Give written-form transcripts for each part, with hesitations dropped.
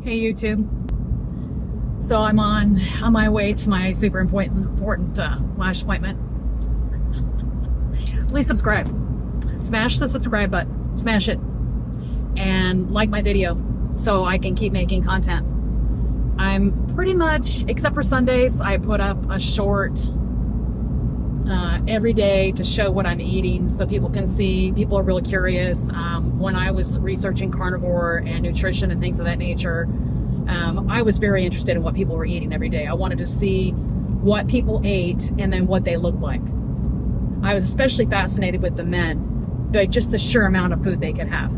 Hey YouTube. So I'm on my way to my super important lash appointment. Please subscribe. Smash the subscribe button. Smash it. And like my video so I can keep making content. I'm pretty much, except for Sundays, I put up a short every day to show what I'm eating so people can see. People are really curious. When I was researching carnivore and nutrition and things of that nature, I was very interested in what people were eating every day. I wanted to see what people ate and then what they looked like. I was especially fascinated with the men, but just the sheer amount of food they could have.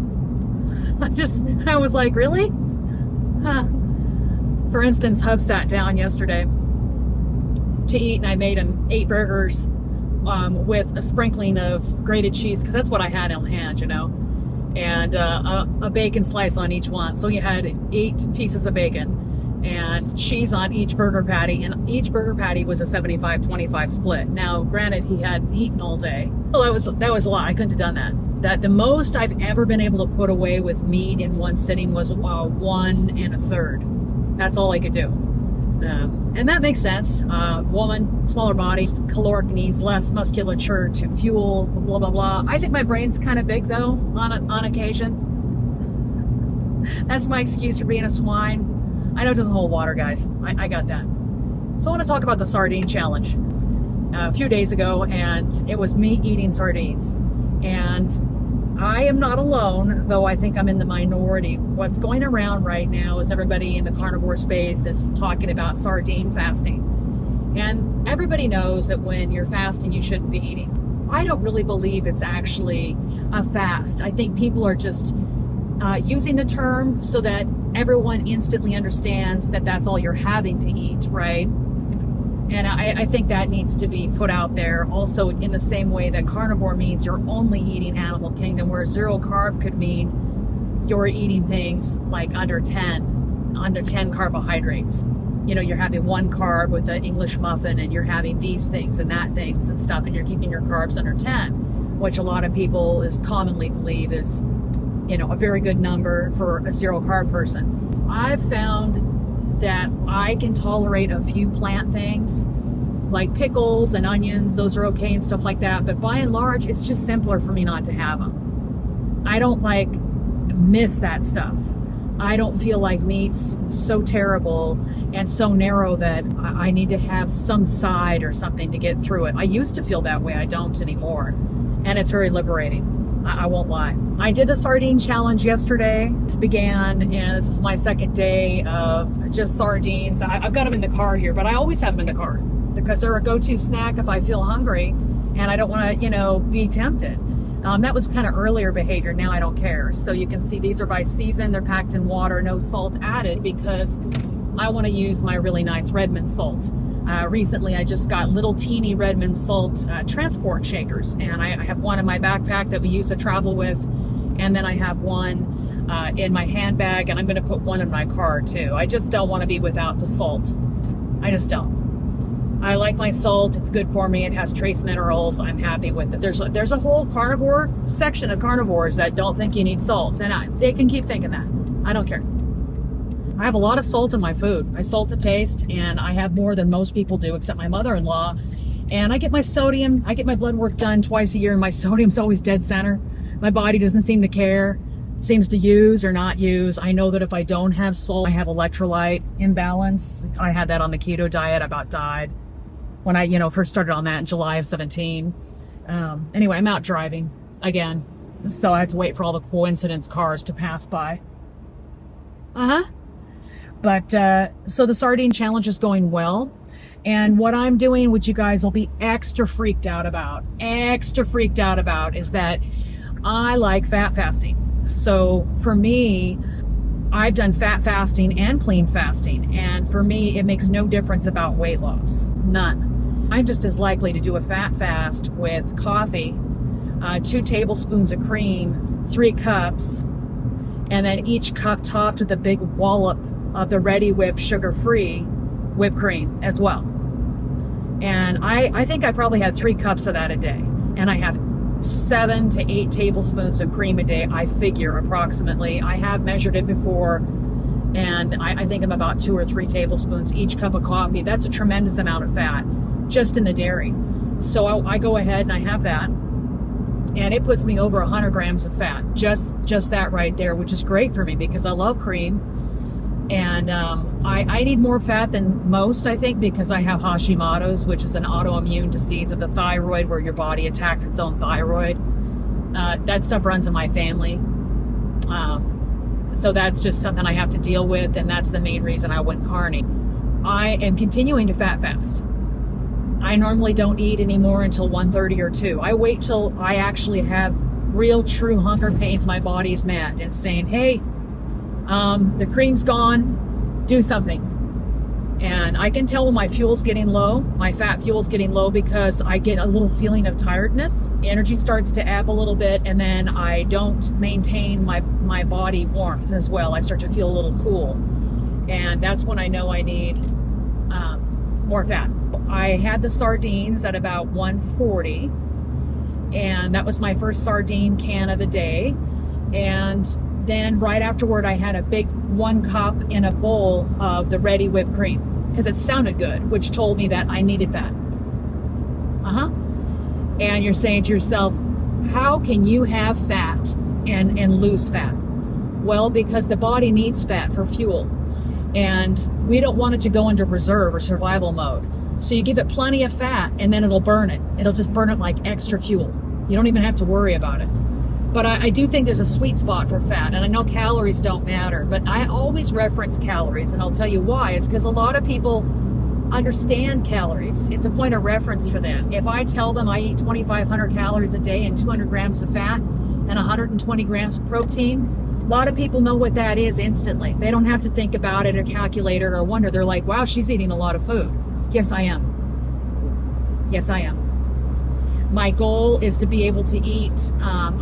I was like, really? Huh. For instance, Hub sat down yesterday to eat, and I made him 8 burgers with a sprinkling of grated cheese, because that's what I had on hand, you know, and a bacon slice on each one. So you had 8 pieces of bacon and cheese on each burger patty, and each burger patty was a 75-25 split. Now, granted, he hadn't eaten all day. Well, that was a lot. I couldn't have done that. The most I've ever been able to put away with meat in one sitting was 1 1/3. That's all I could do. And that makes sense. Woman, smaller body, caloric needs less musculature to fuel, blah, blah, blah. I think my brain's kind of big, though, on occasion. That's my excuse for being a swine. I know it doesn't hold water, guys. I got that. So I want to talk about the sardine challenge a few days ago, and it was me eating sardines. And I am not alone, though I think I'm in the minority. What's going around right now is everybody in the carnivore space is talking about sardine fasting. And everybody knows that when you're fasting, you shouldn't be eating. I don't really believe it's actually a fast. I think people are just using the term so that everyone instantly understands that that's all you're having to eat, right? And I think that needs to be put out there also in the same way that carnivore means you're only eating animal kingdom, where zero carb could mean you're eating things like under 10 carbohydrates. You know, you're having 1 carb with an English muffin, and you're having these things and that things and stuff, and you're keeping your carbs under 10, which a lot of people is commonly believe is, you know, a very good number for a zero carb person. I've found that I can tolerate a few plant things like pickles and onions. Those are okay and stuff like that, but by and large it's just simpler for me not to have them. I don't miss that stuff. I don't feel like meat's so terrible and so narrow that I need to have some side or something to get through it. I used to feel that way. I don't anymore, and it's very liberating. I won't lie. I did the sardine challenge yesterday. This began, and this is my 2nd day of just sardines. I've got them in the car here, but I always have them in the car because they're a go-to snack if I feel hungry and I don't want to, you know, be tempted. That was kind of earlier behavior. Now I don't care. So you can see these are by season. They're packed in water, no salt added, because I want to use my really nice Redmond salt. Recently, I just got little teeny Redmond salt transport shakers, and I have one in my backpack that we used to travel with, and then I have one in my handbag, and I'm going to put one in my car too. I just don't want to be without the salt. I just don't. I like my salt. It's good for me. It has trace minerals. I'm happy with it. There's a whole carnivore section of carnivores that don't think you need salt, and they can keep thinking that. I don't care. I have a lot of salt in my food. I salt to taste, and I have more than most people do, except my mother-in-law. And I get my sodium, I get my blood work done twice a year, and my sodium's always dead center. My body doesn't seem to care, seems to use or not use. I know that if I don't have salt, I have electrolyte imbalance. I had that on the keto diet. I about died when I, first started on that in July of 17. Anyway, I'm out driving again, so I have to wait for all the coincidence cars to pass by. But, so the sardine challenge is going well. And what I'm doing, which you guys will be extra freaked out about, is that I like fat fasting. So for me, I've done fat fasting and clean fasting. And for me, it makes no difference about weight loss. None. I'm just as likely to do a fat fast with coffee, 2 tablespoons of cream, 3 cups, and then each cup topped with a big wallop of the ready whip sugar-free whipped cream as well. And I think I probably had 3 cups of that a day. And I have 7 to 8 tablespoons of cream a day, I figure, approximately. I have measured it before. And I think I'm about 2 or 3 tablespoons each cup of coffee. That's a tremendous amount of fat just in the dairy. So I go ahead and I have that, and it puts me over 100 grams of fat, just that right there, which is great for me because I love cream. And I need more fat than most, I think, because I have Hashimoto's, which is an autoimmune disease of the thyroid where your body attacks its own thyroid. That stuff runs in my family. So that's just something I have to deal with, and that's the main reason I went carny. I am continuing to fat fast. I normally don't eat anymore until 1:30 or 2. I wait till I actually have real true hunger pains. My body's mad and saying, hey, the cream's gone, do something. And I can tell when my fuel's getting low, my fat fuel's getting low, because I get a little feeling of tiredness. Energy starts to ebb a little bit, and then I don't maintain my body warmth as well. I start to feel a little cool. And that's when I know I need more fat. I had the sardines at about 140, and that was my first sardine can of the day. And then right afterward, I had a big 1 cup in a bowl of the ready whipped cream because it sounded good, which told me that I needed fat. And you're saying to yourself, how can you have fat and lose fat? Well, because the body needs fat for fuel, and we don't want it to go into reserve or survival mode. So you give it plenty of fat, and then it'll burn it. It'll just burn it like extra fuel. You don't even have to worry about it. But I do think there's a sweet spot for fat, and I know calories don't matter, but I always reference calories, and I'll tell you why. It's because a lot of people understand calories. It's a point of reference for them. If I tell them I eat 2,500 calories a day and 200 grams of fat and 120 grams of protein, a lot of people know what that is instantly. They don't have to think about it or calculate it or wonder. They're like, wow, she's eating a lot of food. Yes, I am. Yes, I am. My goal is to be able to eat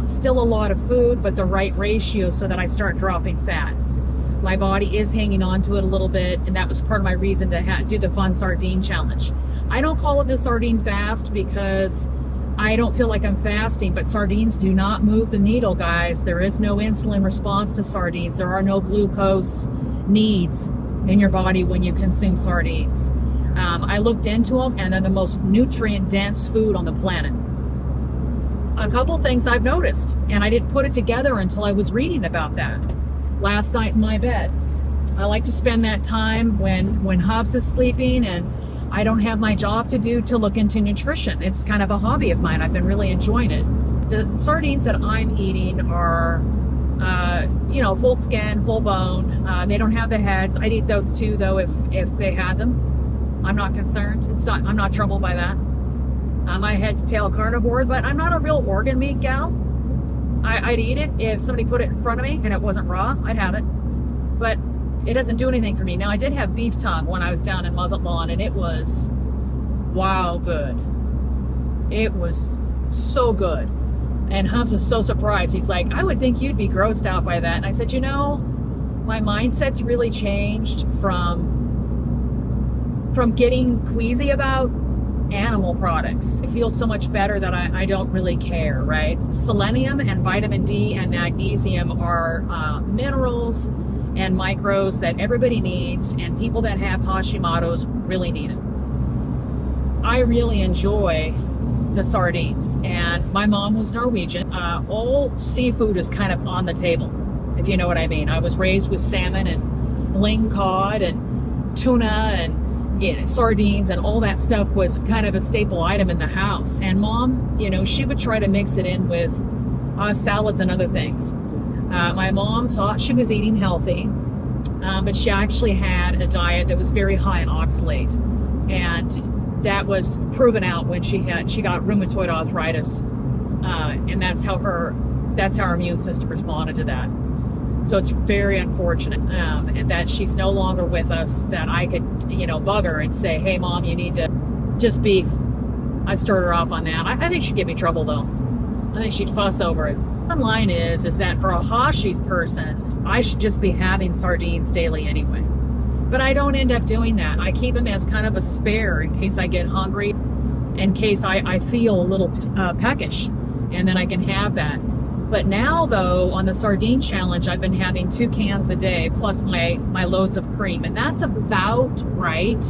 still a lot of food, but the right ratio so that I start dropping fat. My body is hanging on to it a little bit, and that was part of my reason to do the fun sardine challenge. I don't call it the sardine fast because I don't feel like I'm fasting, but sardines do not move the needle, guys. There is no insulin response to sardines. There are no glucose needs in your body when you consume sardines. I looked into them, and they're the most nutrient-dense food on the planet. A couple things I've noticed, and I didn't put it together until I was reading about that last night in my bed. I like to spend that time when Hubs is sleeping and I don't have my job to do to look into nutrition. It's kind of a hobby of mine. I've been really enjoying it. The sardines that I'm eating are, full skin, full bone. They don't have the heads. I'd eat those too, though, if they had them. I'm not concerned. I'm not troubled by that. I head to tail carnivore, but I'm not a real organ meat gal. I'd eat it if somebody put it in front of me and it wasn't raw. I'd have it, but it doesn't do anything for me. Now, I did have beef tongue when I was down in Muzzet Lawn, and it was wow good. It was so good. And Hubs was so surprised. He's like, I would think you'd be grossed out by that. And I said, my mindset's really changed from getting queasy about animal products. It feels so much better that I don't really care, right? Selenium and vitamin D and magnesium are minerals and micros that everybody needs, and people that have Hashimoto's really need it. I really enjoy the sardines, and my mom was Norwegian. All seafood is kind of on the table, if you know what I mean. I was raised with salmon and ling cod and tuna and sardines, and all that stuff was kind of a staple item in the house. And Mom, she would try to mix it in with salads and other things. My mom thought she was eating healthy, but she actually had a diet that was very high in oxalate, and that was proven out when she got rheumatoid arthritis, and that's how her immune system responded to that. So it's very unfortunate that she's no longer with us, that I could, bug her and say, hey, Mom, you need to just beef. I stirred her off on that. I think she'd give me trouble, though. I think she'd fuss over it. The bottom line is that for a Hashi's person, I should just be having sardines daily anyway. But I don't end up doing that. I keep them as kind of a spare in case I get hungry, in case I feel a little peckish, and then I can have that. But now, though, on the sardine challenge, I've been having 2 cans a day plus my loads of cream, and that's about right.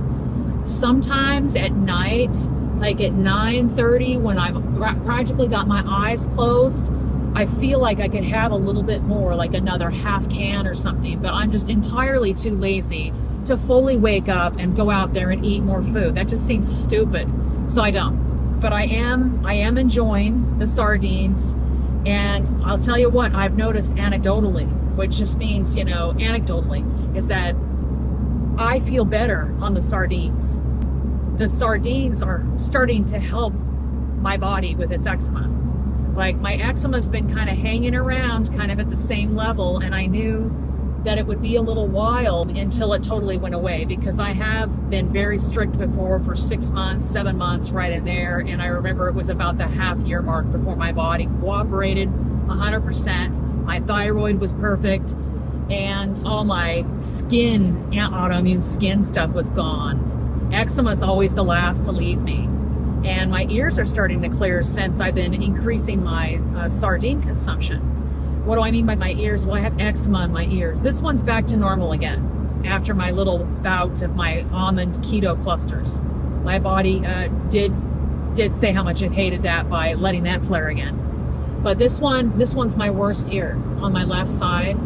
Sometimes at night, like at 9:30, when I've practically got my eyes closed, I feel like I could have a little bit more, like another half can or something, but I'm just entirely too lazy to fully wake up and go out there and eat more food. That just seems stupid, so I don't. But I am enjoying the sardines. And I'll tell you what I've noticed anecdotally, which just means, anecdotally, is that I feel better on the sardines. The sardines are starting to help my body with its eczema. Like, my eczema's been kind of hanging around kind of at the same level, and I knew that it would be a little while until it totally went away, because I have been very strict before for 6 months, 7 months, right in there. And I remember it was about the half-year mark before my body cooperated 100%. My thyroid was perfect, and all my skin, autoimmune skin stuff was gone. Eczema's always the last to leave me. And my ears are starting to clear since I've been increasing my sardine consumption. What do I mean by my ears? Well, I have eczema in my ears. This one's back to normal again after my little bouts of my almond keto clusters. My body did say how much it hated that by letting that flare again. But this one's my worst ear on my left side,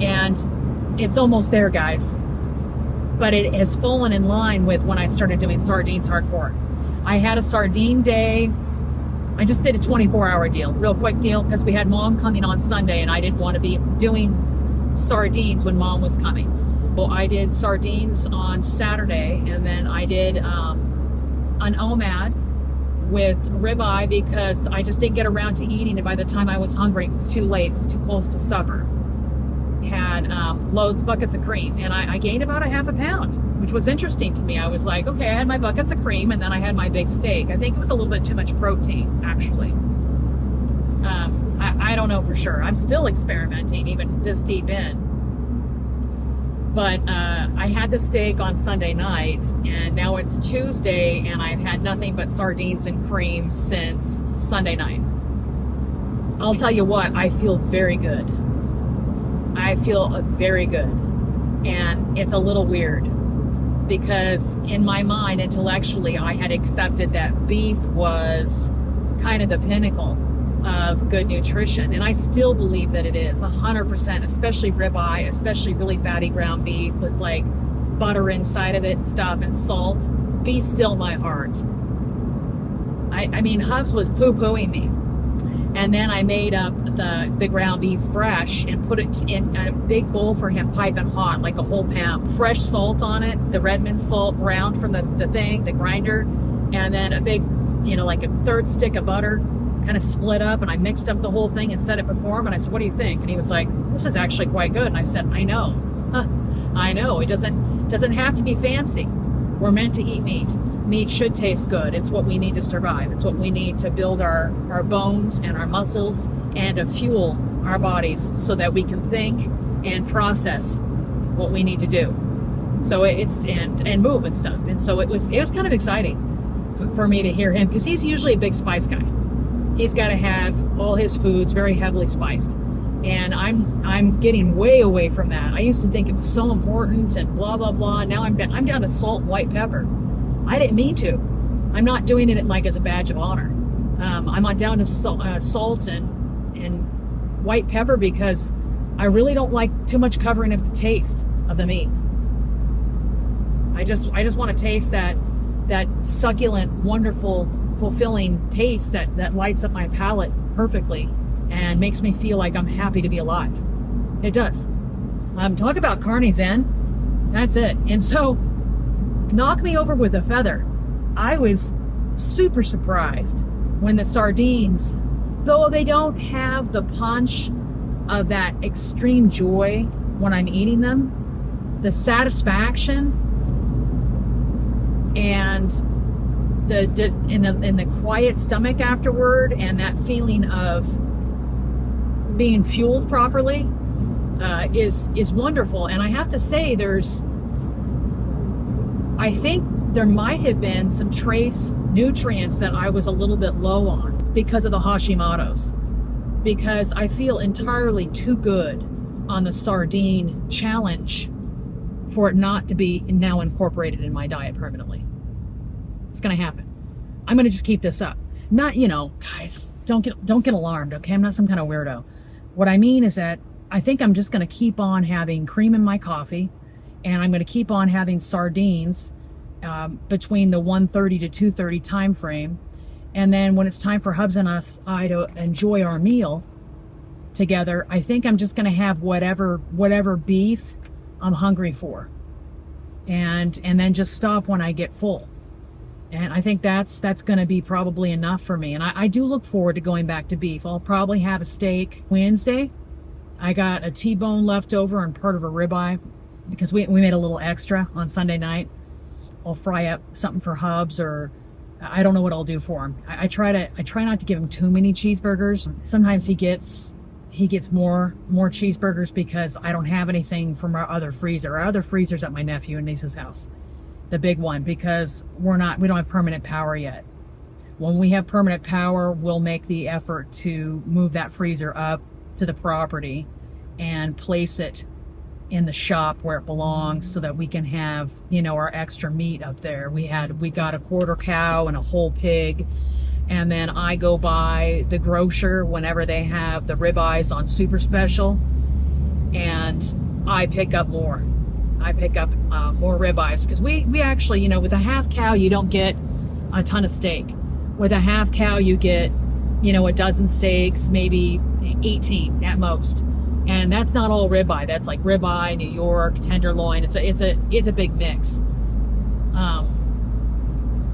and it's almost there, guys. But it has fallen in line with when I started doing sardines hardcore. I had a sardine day. I just did a 24-hour deal, real quick deal, because we had Mom coming on Sunday, and I didn't want to be doing sardines when Mom was coming. Well, I did sardines on Saturday, and then I did an OMAD with ribeye, because I just didn't get around to eating it. By the time I was hungry, it was too late. It was too close to supper. Had buckets of cream, and I gained about a half a pound, which was interesting to me. I was like, okay, I had my buckets of cream, and then I had my big steak. I think it was a little bit too much protein, actually. I don't know for sure. I'm still experimenting, even this deep in. But I had the steak on Sunday night, and now it's Tuesday, and I've had nothing but sardines and cream since Sunday night. I'll tell you what, I feel very good. I feel very good. And it's a little weird, because in my mind, intellectually, I had accepted that beef was kind of the pinnacle of good nutrition. And I still believe that it is 100%, especially ribeye, especially really fatty ground beef with like butter inside of it and stuff and salt. Be still my heart. I mean, Hubs was poo-pooing me. And then I made up the ground beef fresh and put it in a big bowl for him, piping hot, like a whole pound. Fresh salt on it, the Redmond salt ground from the grinder, and then a big, like a third stick of butter, kind of split up, and I mixed up the whole thing and set it before him, and I said, what do you think? And he was like, this is actually quite good. And I said, I know. I know. It doesn't have to be fancy. We're meant to eat meat. Meat should taste good. It's what we need to survive. It's what we need to build our bones and our muscles and to fuel our bodies so that we can think and process what we need to do. So and move and stuff. And so it was kind of exciting for me to hear him, because he's usually a big spice guy. He's got to have all his foods very heavily spiced. And I'm getting way away from that. I used to think it was so important and blah, blah, blah. Now I'm down to salt and white pepper. I didn't mean to. I'm not doing it like as a badge of honor. I'm on down to salt and white pepper because I really don't like too much covering up the taste of the meat. I just want to taste that succulent, wonderful, fulfilling taste that lights up my palate perfectly and makes me feel like I'm happy to be alive. It does. Talk about Carni's in. That's it. And so, knock me over with a feather. I was super surprised when the sardines, though they don't have the punch of that extreme joy when I'm eating them, the satisfaction and in the quiet stomach afterward, and that feeling of being fueled properly is wonderful. And I have to say, I think there might have been some trace nutrients that I was a little bit low on because of the Hashimoto's. because I feel entirely too good on the sardine challenge for it not to be now incorporated in my diet permanently. It's gonna happen. I'm gonna just keep this up. Not, guys, don't get alarmed, okay? I'm not some kind of weirdo. What I mean is that I think I'm just gonna keep on having cream in my coffee, and I'm gonna keep on having sardines between the 1:30 to 2:30 time frame. And then when it's time for Hubs and I to enjoy our meal together, I think I'm just gonna have whatever beef I'm hungry for, and then just stop when I get full. And I think that's going to be probably enough for me. And I do look forward to going back to beef. I'll probably have a steak Wednesday. I got a T-bone left over and part of a ribeye because we made a little extra on Sunday night. I'll fry up something for Hubs, or I don't know what I'll do for him. I try not to give him too many cheeseburgers. Sometimes he gets more cheeseburgers because I don't have anything from our other freezer. Our other freezer's at my nephew and niece's house, the big one, because we don't have permanent power yet. When we have permanent power, we'll make the effort to move that freezer up to the property and place it in the shop where it belongs so that we can have, our extra meat up there. We got a quarter cow and a whole pig. And then I go by the grocer whenever they have the ribeyes on super special, and I pick up more. I pick up more ribeyes because we actually, with a half cow, you don't get a ton of steak. With a half cow, you get, a dozen steaks, maybe 18 at most. And that's not all ribeye. That's like ribeye, New York, tenderloin. It's a big mix.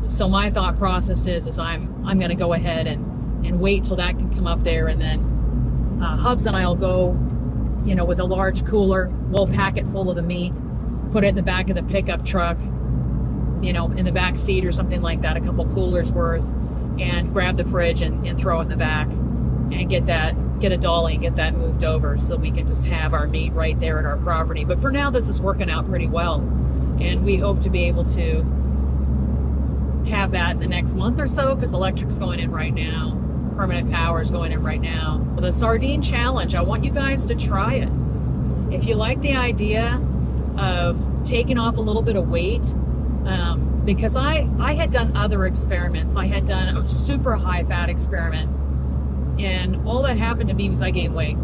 So my thought process is I'm going to go ahead and wait till that can come up there, and then Hubs and I'll go, with a large cooler. We'll pack it full of the meat, put it in the back of the pickup truck, in the back seat or something like that, a couple coolers worth, and grab the fridge and throw it in the back, and get a dolly and get that moved over so that we can just have our meat right there at our property. But for now, this is working out pretty well, and we hope to be able to have that in the next month or so, because electric's going in right now, permanent power is going in right now. The sardine challenge, I want you guys to try it. If you like the idea of taking off a little bit of weight, because I had done other experiments. I had done a super high fat experiment, and all that happened to me was I gained weight.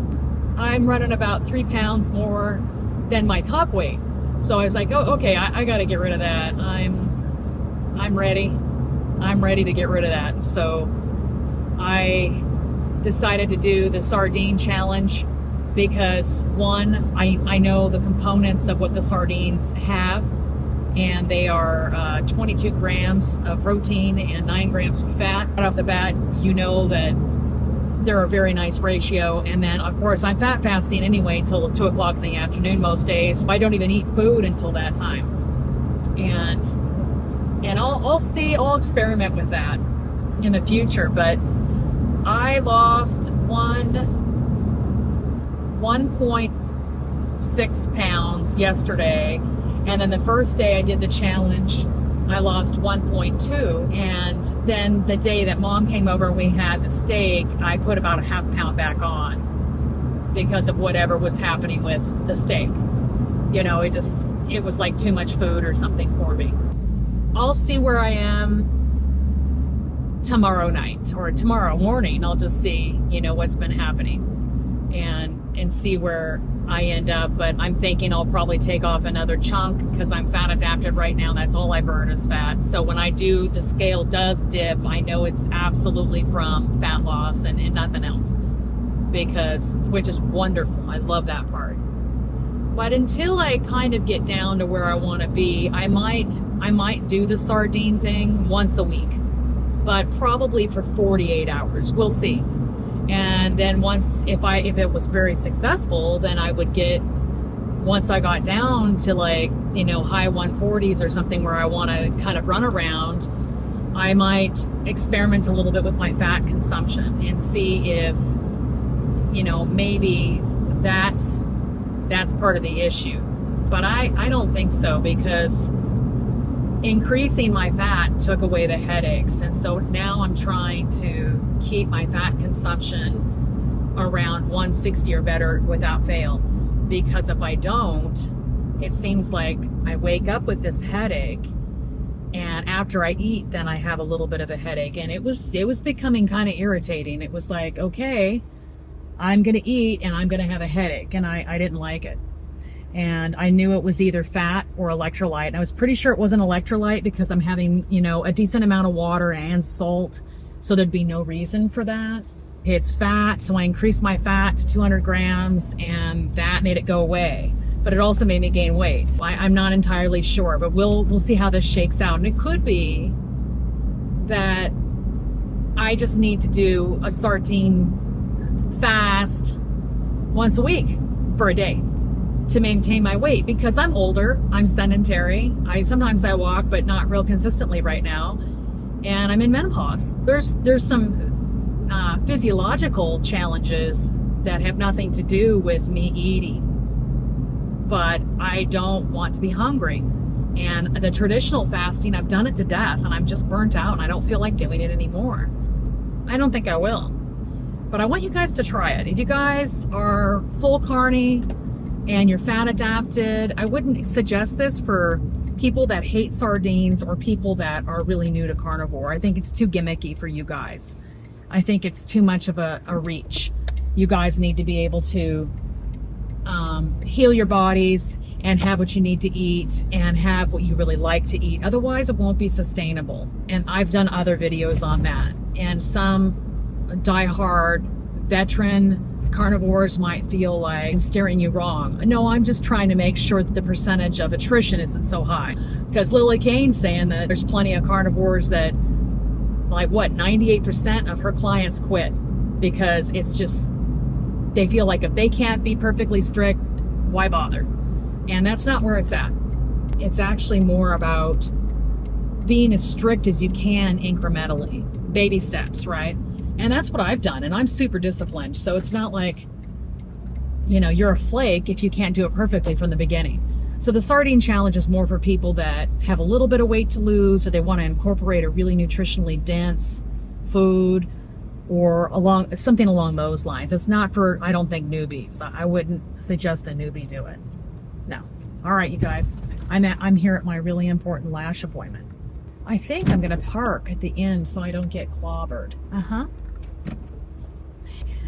I'm running about 3 pounds more than my top weight. So I was like, oh, okay, I got to get rid of that. I'm ready. I'm ready to get rid of that. So I decided to do the sardine challenge because, one, I know the components of what the sardines have, and they are 22 grams of protein and 9 grams of fat. Right off the bat, that they're a very nice ratio. And then, of course, I'm fat fasting anyway until 2 o'clock in the afternoon most days. I don't even eat food until that time. And I'll experiment with that in the future. But I lost 1.6 pounds yesterday. And then the first day I did the challenge, I lost 1.2. And then the day that Mom came over and we had the steak, I put about a half pound back on because of whatever was happening with the steak. It was like too much food or something for me. I'll see where I am tomorrow night or tomorrow morning. I'll just see, what's been happening and see where I end up. But I'm thinking I'll probably take off another chunk because I'm fat adapted right now. That's all I burn is fat. So when I do, the scale does dip. I know it's absolutely from fat loss and nothing else, which is wonderful. I love that part. But until I kind of get down to where I want to be, I might do the sardine thing once a week, but probably for 48 hours. We'll see. And then if it was very successful, then I would once I got down to high 140s or something where I want to kind of run around, I might experiment a little bit with my fat consumption and see if, maybe that's part of the issue. But I don't think so, because increasing my fat took away the headaches. And so now I'm trying to keep my fat consumption around 160 or better without fail. Because if I don't, it seems like I wake up with this headache, and after I eat, then I have a little bit of a headache. And it was becoming kind of irritating. It was like, okay, I'm gonna eat and I'm gonna have a headache, and I didn't like it. And I knew it was either fat or electrolyte. And I was pretty sure it wasn't electrolyte because I'm having, you know, a decent amount of water and salt. So there'd be no reason for that. It's fat, so I increased my fat to 200 grams and that made it go away. But it also made me gain weight. I'm not entirely sure, but we'll see how this shakes out. And it could be that I just need to do a sardine fast once a week for a day to maintain my weight, because I'm older, I'm sedentary. Sometimes I walk, but not real consistently right now. And I'm in menopause. There's some physiological challenges that have nothing to do with me eating. But I don't want to be hungry. And the traditional fasting, I've done it to death and I'm just burnt out and I don't feel like doing it anymore. I don't think I will. But I want you guys to try it. If you guys are full carny and you're fat adapted, I wouldn't suggest this for people that hate sardines or people that are really new to carnivore. I think it's too gimmicky for you guys. I think it's too much of a reach. You guys need to be able to heal your bodies and have what you need to eat and have what you really like to eat. Otherwise, it won't be sustainable. And I've done other videos on that. And some die-hard veteran carnivores might feel like I'm steering you wrong. No, I'm just trying to make sure that the percentage of attrition isn't so high. Because Lily Kane's saying that there's plenty of carnivores that, like what, 98% of her clients quit because it's just, they feel like if they can't be perfectly strict, why bother? And that's not where it's at. It's actually more about being as strict as you can incrementally, baby steps, right? And that's what I've done, and I'm super disciplined. So it's not like, you know, you're a flake if you can't do it perfectly from the beginning. So the sardine challenge is more for people that have a little bit of weight to lose, or they want to incorporate a really nutritionally dense food, or something along those lines. It's not for, I don't think, newbies. I wouldn't suggest a newbie do it. No. All right, you guys. I'm here at my really important lash appointment. I think I'm gonna park at the end so I don't get clobbered.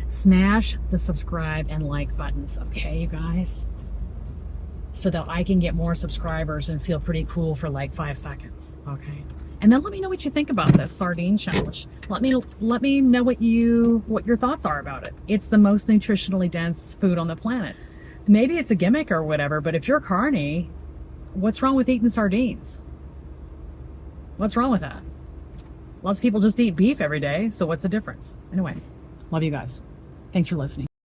Smash the subscribe and like buttons, okay, you guys? So that I can get more subscribers and feel pretty cool for like 5 seconds, okay? And then let me know what you think about this sardine challenge. Let me know what your thoughts are about it. It's the most nutritionally dense food on the planet. Maybe it's a gimmick or whatever, but if you're carny, what's wrong with eating sardines? What's wrong with that? Lots of people just eat beef every day, so what's the difference? Anyway, love you guys. Thanks for listening.